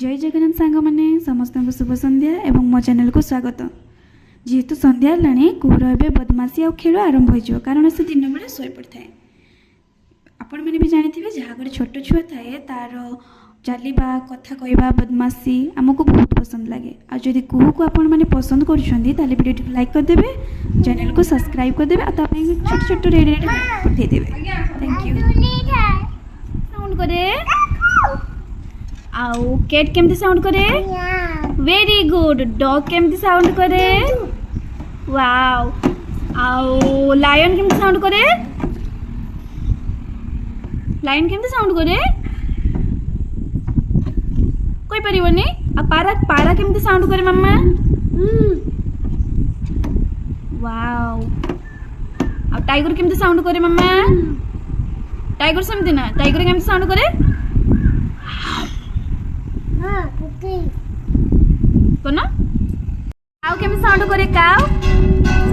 जय जगन्नाथ सांग मैंने समस्त शुभ संध्या एवं मो चैनल को स्वागत। जेहेतु संध्या है कुहर ए बदमाशी आ खेल आरंभ हो कारण से दिन बेले शोई पड़ता है। आपण मैंने भी जानी थे जहाँ घर छोट छुआ थाए तार चलवा कथा कहवा बदमाशी आमको बहुत पसंद लगे। आदि कुहू को आपण मैंने पसंद कर वीडियो लाइक करदे, चैनल को सब्सक्राइब करदे और छोट छोट रेड रेड पठेदे। Thank you. साउंड करे आउ कैट केमती साउंड करे वेरी गुड। डॉग केमती साउंड करे वाओ। आउ लायन केमती साउंड करे लायन केमती साउंड करे कोई परिवनी। आ पारा पारा केमती साउंड करे मम्मा वाओ। आ टाइगर केमती साउंड करे मम्मा टाइगर सेमती ना टाइगर केमती साउंड करे कोन काउ केमती साउंड करे काउ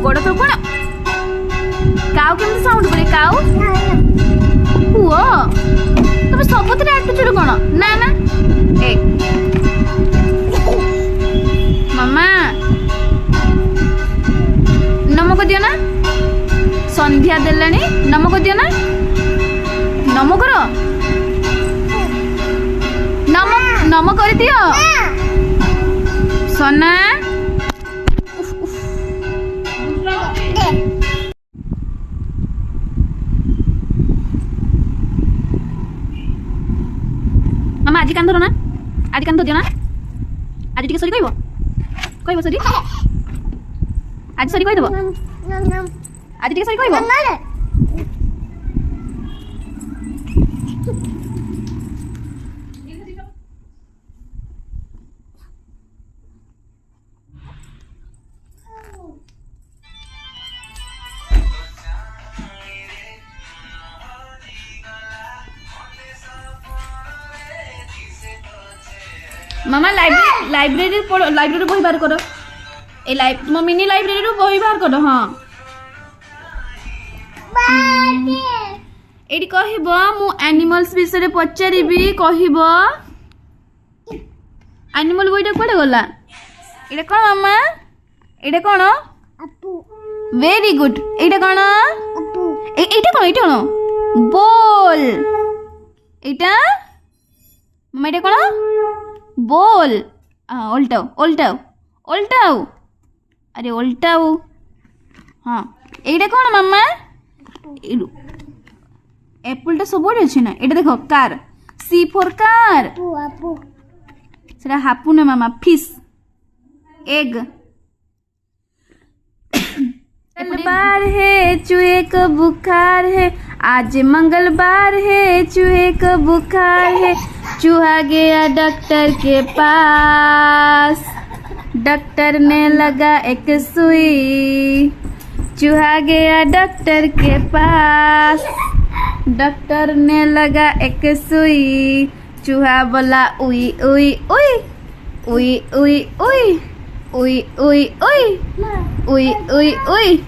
गोड़ तो कोन काउ केमती साउंड करे काउ हुओ तबे सबतरे एटीट्यूड कोन ना ना ए मम्मा नमक दियो ना संध्या देलानी नमक दियो ना नमक करो नमक कर दियो सोना। मामा आज कान धरो ना आज कान दियो ना आज टिके सरी कहबो सरी आज सरी कह देबो आज टिके सरी कहबो। मामा लाइब्रेरी पढ़ो लाइब्रेरी बही बाहर करो ए तुम मिनी लाइब्रेरी बही बाहर करो। हाँ एडी कहबो मु एनिमल्स विषय पचारिबी कहबो एनिमल बहीटा कोडे गला एटा कोन मामा एटा कोन अपू वेरी गुड एटा कोन अपू एटा कोन बॉल एटा मामा एटा कोन बोल उल्टाओ उल्टाओ उल्टाओ अरे उल्टाओ। हाँ एटा कौन मामा एप्पलटा सब अच्छे ना एटा देखो कार सी फॉर कार सेटा हापू ना मामा फिश एग। मंगलवार है चूहे को बुखार है आज मंगलवार है चूहे को बुखार है चूहा गया डॉक्टर के पास डॉक्टर ने लगा एक सुई चूहा गया डॉक्टर के पास डॉक्टर ने लगा एक सुई चूहा बोला उई उई उई उई उई उई उई उई उई उई उई उई।